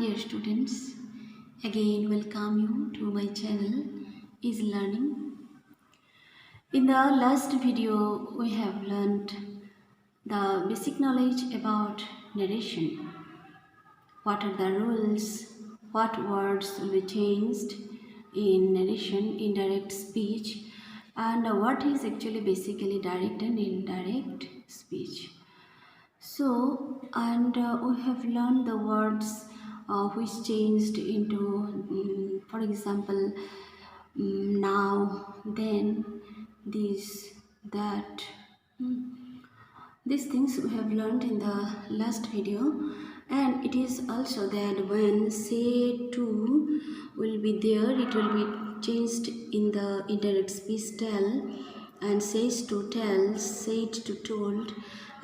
dear students, again welcome you to my channel Easy Learning. In the last video we have learned the basic knowledge about narration. What are the rules, what words will be changed in narration, indirect speech, and what is actually basically direct and indirect speech. So, and we have learned the words which changed into, for example, now, then, this, that. These things we have learned in the last video, and it is also that when say to will be there, it will be changed in the indirect speech tell, and says to tell, said to told,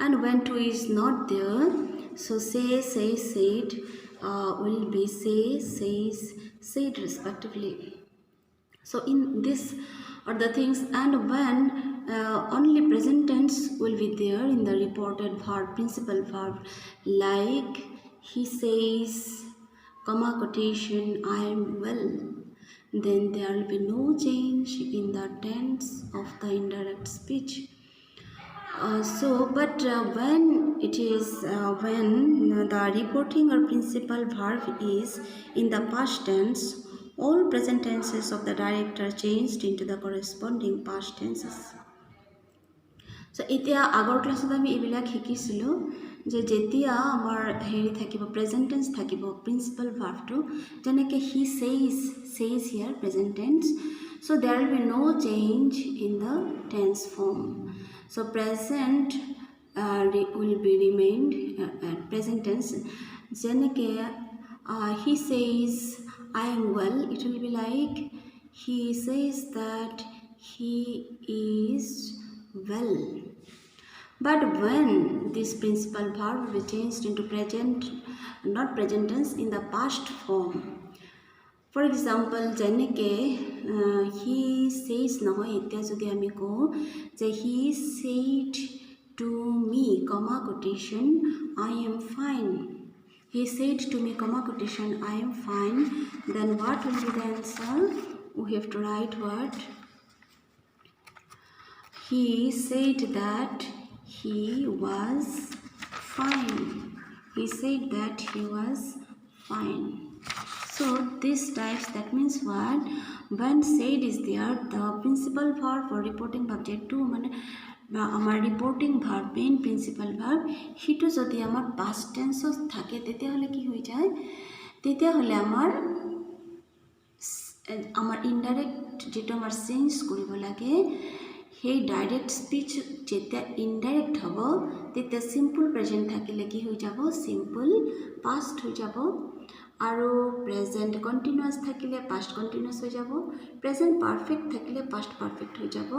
and when to is not there, so say, said will be say, says, said respectively. So in this are the things, and when only present tense will be there in the reported verb, principal verb, like he says, comma quotation, I am well, then there will be no change in the tense of the indirect speech. When it is when the reporting or principal verb is in the past tense, all present tenses of the direct are changed into the corresponding past tenses. So এতিয়া আগৰ ক্লাছত আমি এইবিলাক শিকিছিলো যে যেতিয়া আমাৰ হেৰি থাকিব প্ৰেজেন্ট টেন্স থাকিব প্ৰিন্সিপাল ভাৰ্বটো যেনেকৈ he says here present tense, so there will be no change in the tense form. So present will be remained at present tense. যেনেকৈ he says I am well, it will be like he says that he is well. But when this principal verb will be changed into present, not present tense, in the past form. For example, যেনেকৈ he says নহয়, এতিয়া যদি আমি কওঁ যে he said to me, comma quotation, I am fine. He said to me, comma quotation, I am fine. Then what will be the answer? We have to write what? He said that he was fine. He said that he was fine. So this types, that means what? When said is there, the principal verb for reporting verb to মানে আমাৰ reporting verb main principal verb সেইটো যদি আমাৰ past টেন্সত থাকে তেতিয়াহ'লে কি হৈ যায়, তেতিয়াহ'লে আমাৰ ইনডাইৰেক্ট যেটো আমাৰ চেঞ্জ কৰিব লাগে সেই ডাইৰেক্ট স্পিচ যেতিয়া ইনডাইৰেক্ট হ'ব তেতিয়া সিম্পল প্ৰেজেন্ট থাকিলে কি হৈ যাব, সিম্পল পাষ্ট হৈ যাব, আৰু প্ৰেজেন্ট কন্টিনিউয়াস থাকিলে পাষ্ট কন্টিনিউয়াস হৈ যাব, প্ৰেজেন্ট পারফেক্ট থাকিলে পাষ্ট পারফেক্ট হৈ যাব,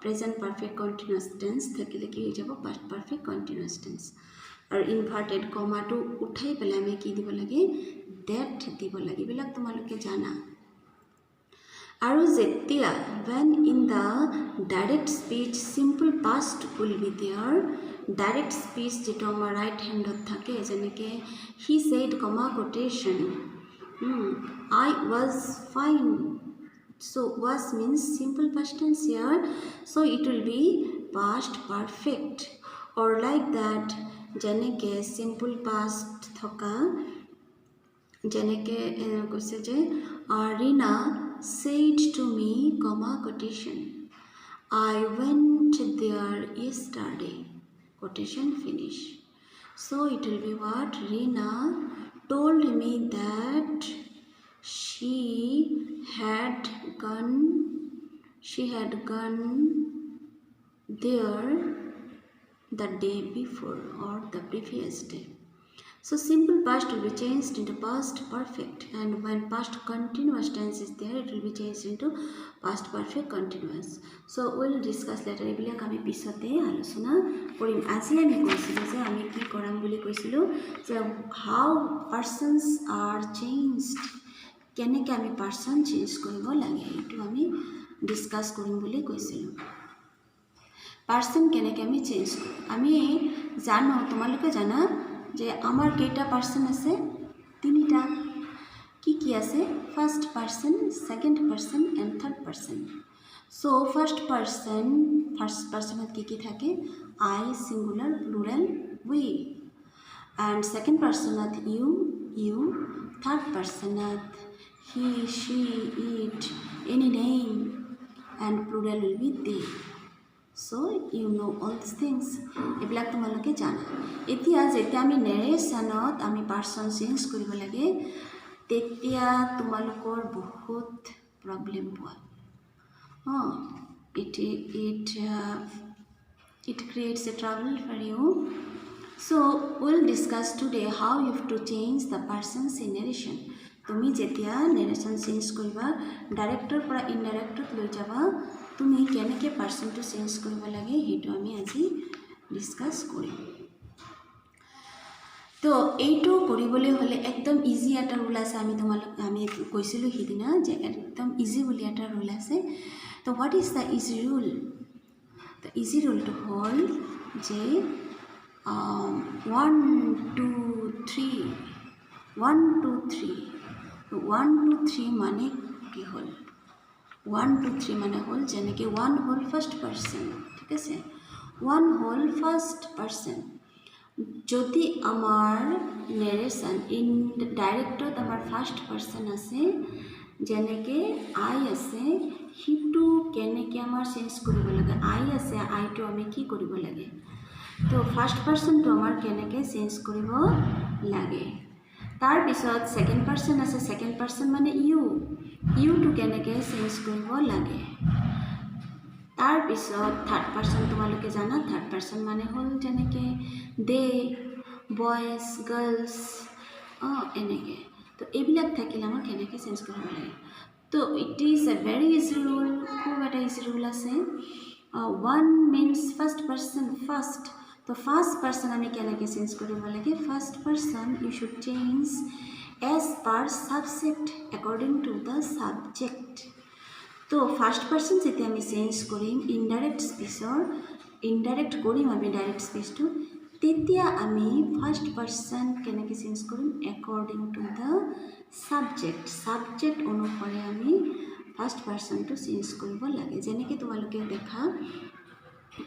প্ৰেজেন্ট পারফেক্ট কন্টিনিউয়াস টেন্স থাকিলে কি হৈ যাব, পাষ্ট পারফেক্ট কন্টিনিউয়াস টেন্স। আৰু ইনভাৰ্টেড কমাটো উঠাই পেলাই আমি কি দিব লাগে, ডেট দিব লাগে, এইবিলাক তোমালোকে জানা। আৰু যেতিয়া when in the direct speech simple past will be there, direct speech যেটো আমাৰ right handত থাকে যেনেকৈ he said comma quotation, I was fine. So was means simple past tense here, so it will be past perfect, or like that যেনেকৈ simple past থকা যেনেকৈ কৈছে যে Rina said to me, comma quotation, I went there yesterday, quotation finish. So it will be what? Rina told me that she had gone there the day before or the previous day. So simple past will be changed into past perfect, and when past continuous tense is there, it will be changed into past perfect continuous. So we will discuss later. এইবিলাক আমি পিছতে আলোচনা কৰিম। আজি আমি কৈছিলোঁ যে আমি কি কৰাম বুলি কৈছিলোঁ যে how persons are changed, কেনেকৈ আমি পাৰ্চন চেঞ্জ কৰিব লাগে এইটো আমি ডিছকাছ কৰিম বুলি কৈছিলোঁ। পাৰ্চন কেনেকৈ আমি চেঞ্জ কৰোঁ, আমি জানো, তোমালোকে জানা যে আমাৰ কেইটা পাৰ্সন আছে, তিনিটা। কি আছে first person second person and third person so first পার্সনত কি থাকে I singular plural we and second personat you third personat he she it any name and plural will be they so you know all these things এবিলাক তোমালোকে জানা এতিয়া যেতিয়া আমি নেৰেশ্যনত আমি person change কৰিব লাগে তেতিয়া তোমালোকৰ বহুত প্ৰবলেম পোৱা it creates a trouble for you. So we'll discuss today how you have to change the person's in narration. তুমি যেতিয়া narration change কৰিবা ডাইৰেক্টৰ পৰা ইনডাইৰেক্টত লৈ যাবা তুমি কেনেকৈ পাৰ্সনটো চেঞ্জ কৰিব লাগে হেতু আমি আজি ডিসকাস কৰিম তো এইটো কৰিবলৈ হলে একদম ইজি এটা রুল আছে আমি কৈছিলো হিদিনা যে একদম ইজি বুলি এটা রুল আছে তো what is the easy rule the easy rule to hold যে 1 2 3 1 2 3 1 2 3 মানে কি হল 1 2 3 মানে হল যেনেকে 1 হল ফার্স্ট পার্সন ঠিক আছে 1 হল ফার্স্ট পার্সন যদি আমার নেৰেশ্যন ইন ডাইৰেক্টত আমাৰ ফার্স্ট পার্সন আছে যেনেকে আই আছে হিটু কেনেকে আমাৰ চেঞ্জ কৰিব লাগে আই আছে আইটো আমি কি কৰিব লাগে তো ফার্স্ট পার্সনটো আমাৰ কেনেকে চেঞ্জ কৰিব লাগে তাৰ পিছত সেকেন্ড পার্সন আছে সেকেন্ড পার্সন মানে ইউ টু কেনেকে চেঞ্জ কৰিব লাগে তাৰ পিছত থার্ড পার্সন তোমালোকে জানা থার্ড পার্সন মানে হল যেনেকে দে বয়েজ গার্লস এনেকে তো এইবিলাক থাকিলে আমাৰ কেনেকে চেঞ্জ কৰিব লাগে তো it is a very easy rule খুব একটা ইজি রুল আছে 1 means first person first তো ফার্স্ট পার্সন আমি কেনেকে চেঞ্জ কৰিব লাগে first person you should change as per subject according to the subject তো ফার্স্ট পার্সন যেতিয়া আমি চেঞ্জ কৰিম ইনডাইৰেক্ট স্পীচৰ ইনডাইৰেক্ট কৰিম আমি ডাইৰেক্ট স্পীচটো তেতিয়া আমি ফার্স্ট পার্সন কেনেকে চেঞ্জ কৰিম according to the subject অনুসাৰে আমি ফার্স্ট পার্সনটো চেঞ্জ কৰিব লাগে যেনেকে তোমালোকে দেখা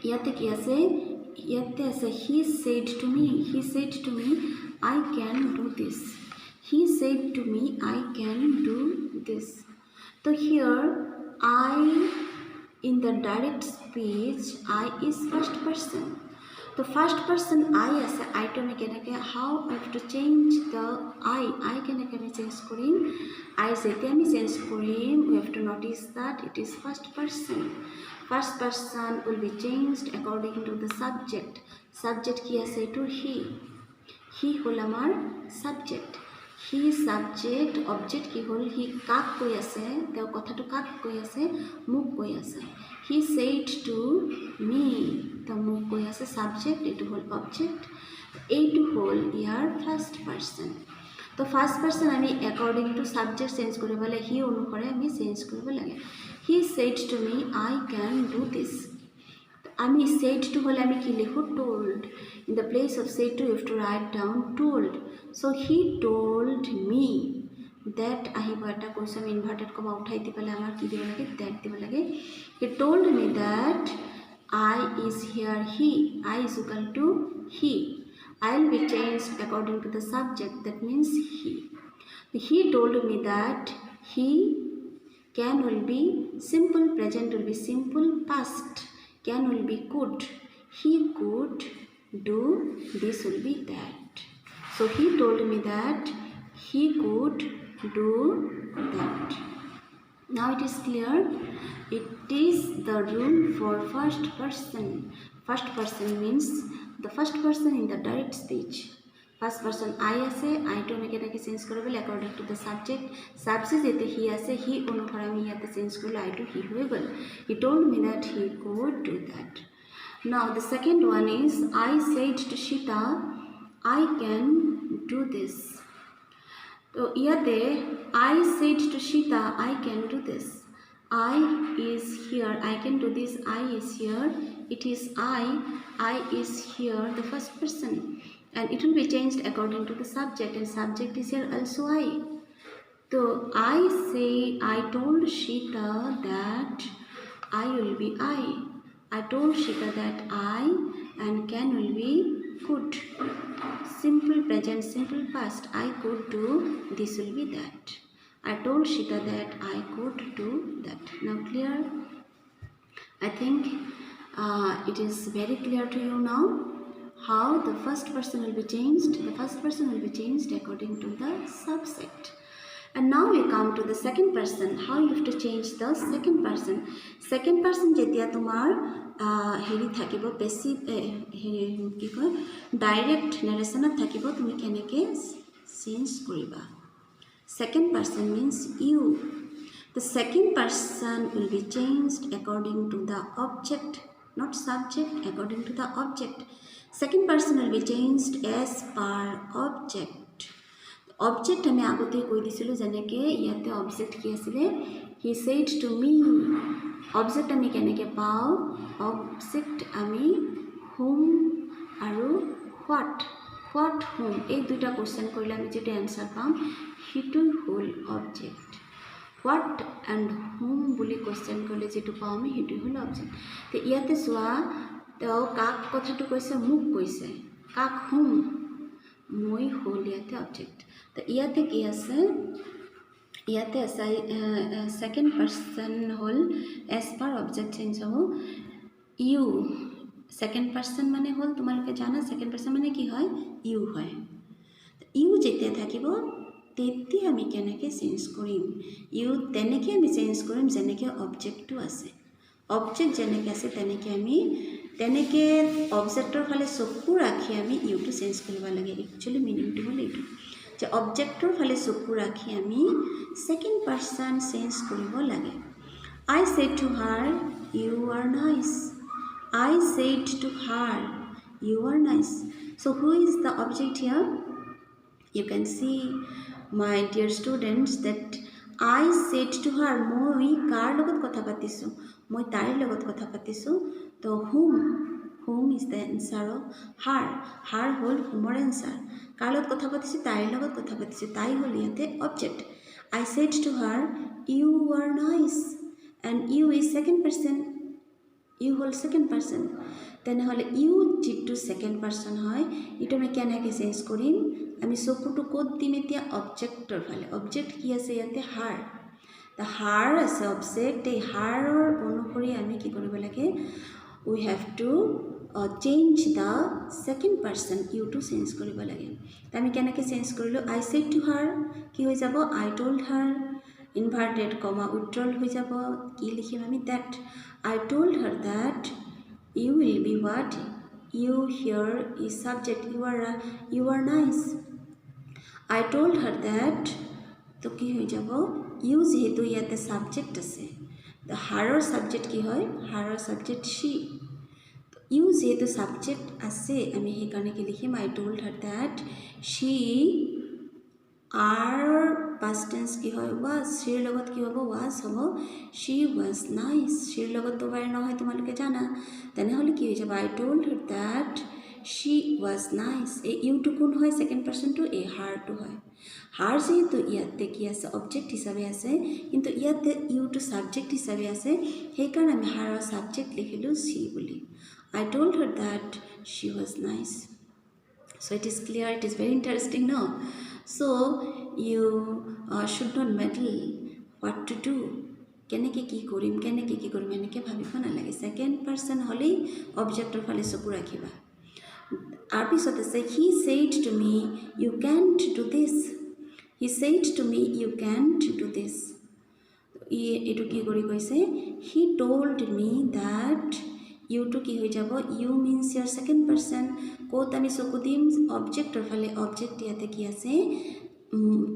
ইয়াতে কি আছে ইয়াতে আছে he said to me I can do this he said to me I can do this so here I in the direct speech I is first person the first person I as I to make it how I have to change the I can change korim I say আমি change korim we have to notice that it is first person will be changed according to the subject ki ase to he hol amar subject he subject object ki hol he kak koi ase teo kotha to kak koi ase muk koi ase he said to me the muk koi ase subject it hol object a to hol your first person তো first person আমি according to subject change কৰিব লাগে হি অনুসাৰে আমি change কৰিব লাগে he said to me I can do this আমি said to হলে আমি কি লিখো told in the place of said to you have to write down told so he told me that আহিব এটা কৈছো আমি ইনভার্টেড কমা উঠাই দি পেলে আমাৰ কি দিব লাগে that দিব লাগে he told me that I is here I is equal to he I'll be changed according to the subject that means he told me that he can will be simple present will be simple past can will be could he could do this will be that so he told me that he could do that now it is clear it is the rule for first person means the first person in the direct speech first person I ase I to make it change korobole according to the subject jete he ase he অনুসারে আমি ইয়াতে change কৰিলে I to he হয়ে গল he told me that he could do that now the second one is I said to Shita I can do this so ইয়াতে I said to Shita I can do this I is here I can do this I is here it is I is here the first person and it will be changed according to the subject and subject is here also I तो I told Shita that I will be I told Shita that I and can will be could. Simple present, simple past. I could do, this will be that. I told Shita that I could do that. Now clear? I think it is very clear to you now how the first person will be changed. The first person will be changed according to the subject. And now we come to the second person. How you have to change the second person. Second person jetia tumar heri thakibo passive heri ki koy direct narration thakibo tumi keneke change koriba. Second person means you. The second person will be changed according to the object, not subject, according to the object. Second person will be changed as per object. Object আমি আগতে কৈ দিছিলো যেনেকে ইয়াতে object কি আছিল he said to me. Object আমি কেনেকে পাও অবজেক্ট আমি whom আৰু what whom এই দুটা কোশ্চেন কৰিলে আমি যেটা आंसर পাম হিটো হল object what and whom bully question কৰিলে যেটো পাও আমি হিটো হল অবজেক্ট তে ইয়াতে সোয়া তো কাক কথাটো কৈছে মুক কৈছে কাক whom মই হল ইয়াতে অবজেক্ট তো ইয়াতে কি আছে ইয়াতে আছে সেকেন্ড পারসন হল এস পার অবজেক্ট চেঞ্জ হবো ইউ সেকেন্ড পারসন মানে হল তোমালোকে জানা সেকেন্ড পারসন মানে কি হয় ইউ হয় ইউ যেতে থাকিব তেতি আমি কেনেকে চেঞ্জ কৰিম ইউ তেনেকে আমি চেঞ্জ কৰিম যেনেকে অবজেক্টটো আছে অবজেক্ট যেনেকে আছে তেনেকে আমি তেনেকে অবজেক্টৰ ফালে চকু ৰাখি আমি ইউটো চেঞ্জ কৰিব লাগে একচুয়ালি মিনিংটো হল এইটো যে অবজেক্টৰ ফালে চকু ৰাখি আমি সেকেন্ড পারসন চেঞ্জ কৰিব লাগে I said to her you are nice I said to her you are nice so who is the object here you can see my dear students that I said to her moi কাৰ লগত কথা পাতিছো মই তাইৰ লগত কথা পাতিছো তো whom is the answer of her whole whom answer কাৰ লগত কথা পাতিছো তাইৰ লগত কথা পাতিছো তাই হল ইয়াতে object I said to her you are nice and you is second person you whole second person তেনেহলে ইউ যেটো সেকেন্ড পারসন হয় এটা আমি কেনেকে চেঞ্জ কৰিম আমি চকুটো কোড দিম এতিয়া অবজেক্টৰ ফালে অবজেক্ট কি আছে ইয়াতে হার the har আছে অবজেক্ট এই হাৰৰ অনুসৰি আমি কি কৰিব লাগে we have to change the second person you to change কৰিব লাগে তা আমি কেনেকে চেঞ্জ কৰিলো I said to her কি হৈ যাব I told her inverted comma withdrawal হৈ যাব কি লিখিম আমি that I told her that you will be what you here is subject you are nice I told her that তো কি হৈ যাব you যেহেতু ইয়াতে সাবজেক্ট আছে the harer subject কি হয় harer subject she you যেহেতু সাবজেক্ট আছে আমি হে কাৰণে কি লিখিম I told her that she are past tense কি হয় was she লগত কি হ'ব was হ'ব she was nice she লগত তো বাৰ নহয় তোমালোকে জানা তেনেহলে কি হৈ যাব I told her that she was nice এই ইউ টু কোন হয় সেকেন্ড পারসন টু এ হার টু হয় হার যেহেতু ইয়াতে কি আছে অবজেক্ট হিসাবে আছে কিন্তু ইয়াতে ইউ টু সাবজেক্ট হিসাবে আছে সেই কাৰণে আমি হাৰৰ সাবজেক্ট লিখিলো she bully I told her that she was nice so it is clear it is very interesting no so you should not meddle what to do কেনেকে কি কৰিম এনেকে ভাবিব নালাগে সেকেন্ড পারসন হলি অবজেক্টৰ ফালে চকু ৰাখিবা আর পিছত আছে he said to me you can't do this he said to me you can't do this এটো কি কৰি কৈছে he told me that you to কি হৈ যাব you means your second person কোত আমি চকু দিম অবজেক্টৰ ফালে অবজেক্ট ইয়াতে কি আছে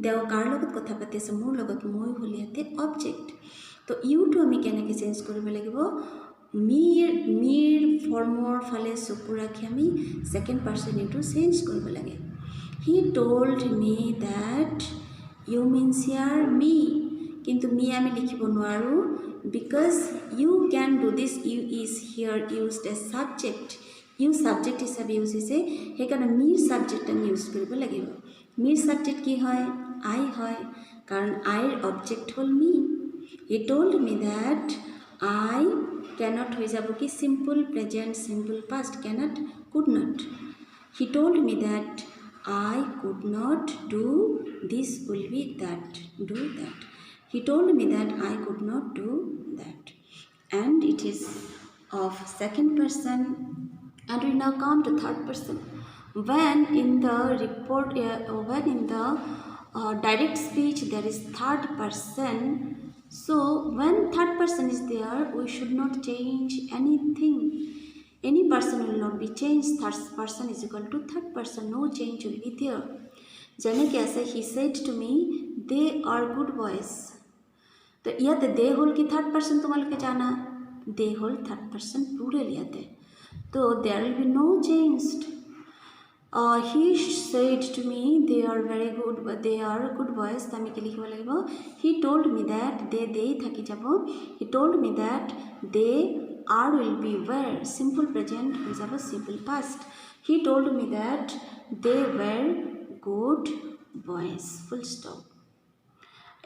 তেও কাৰ লগত কথা পাতিছে মোৰ লগত মই হল ইয়াতে অবজেক্ট তো ইউ টু আমি কেনেকে চেঞ্জ কৰিব লাগিব মিৰ ফৰ্মৰ ফালে চকু ৰাখি আমি সেকেন্ড পারসন ইউটো চেঞ্জ কৰিব লাগে he told me that you means here me কিন্তু মি আমি লিখিব নোৱাৰো because you can do this you is here used as subject you subject হিসাবে ইউজ হৈছে সেই কাৰণে মিৰ সাবজেক্ট আমি ইউজ কৰিব লাগিব মিৰ সাবজেক্ট কি হয় I হয় কারণ আইয়ের অবজেক্ট হল me. He told me that I cannot হয়ে যাব কি simple present simple past cannot could not. He told me that I could not do this will be that do that. He told me that I could not do that. And it is of second person. And we now come to third person. When in the report when in the direct speech there is third person, so when third person is there we should not change anything. Any person will not be changed. Third person is equal to third person. No change will be there. जैसे कैसे he said to me they are good boys. तो याते they होल की third person तुम्हारे के जाना they होल third person plural याते तो there will be no changed. He said to me they are very good but they are good boys. तामी के लिखवा लगेगा he told me that they थकी जाबो he told me that they are will be were simple present हो जाबो simple past. He told me that they were good boys full stop.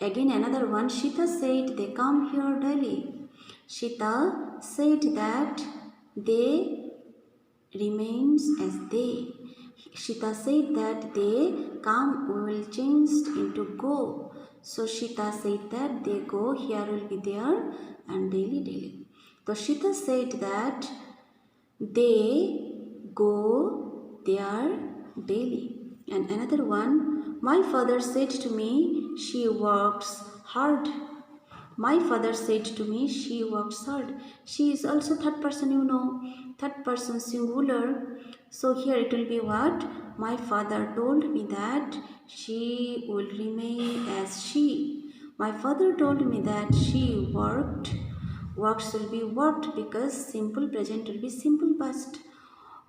Again another one, Shita said they come here daily. Shita said that they remains as they. Shita said that they come will change into go. So Shita said that they go here will be there and daily. So Shita said that they go there daily. And another one, my father said to me she works hard. My father said to me she works hard. She is also third person, you know, third person singular. So here it will be what? My father told me that she will remain as she. My father told me that she worked. Works will be worked because simple present will be simple past.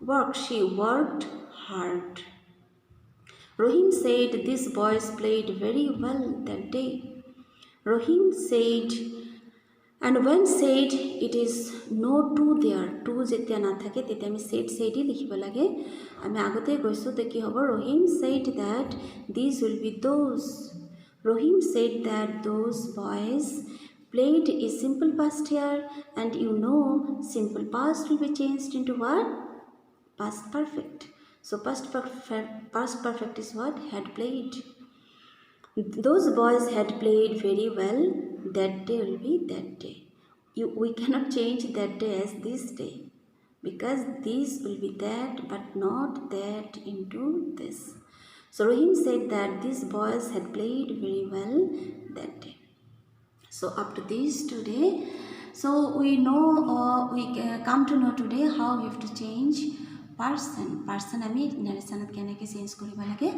Work, she worked hard. Rohim said these boys played very well that day. Rohim said, and when said it is no to there. To যেতিয়া না থাকে তেতিয়া আমি said লিখিব লাগে। আমি আগতে গৈছো তে কি হ'ব Rohim said that these will be those. Rohim said that those boys played is simple past here and you know simple past will be changed into what? Past perfect. So past perfect is what? Had played. Those boys had played very well. That day will be that day. We cannot change that day as this day because this will be that but not that into this. So Rohim said that these boys had played very well that day. So up to this today. So we know we come to know today how we have to change person আমি narrationত কেনেকৈ change কৰিব লাগে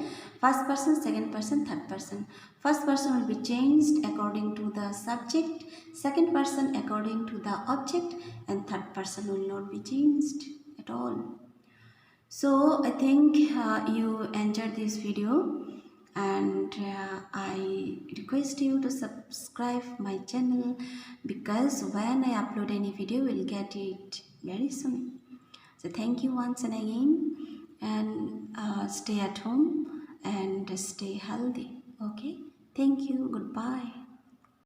first person second person third person. First person will be changed according to the subject, second person according to the object, and third person will not be changed at all. So I think you enjoyed this video and I request you to subscribe my channel because when I upload any video you will get it very soon. So thank you once and again and stay at home and stay healthy. Okay, thank you, goodbye.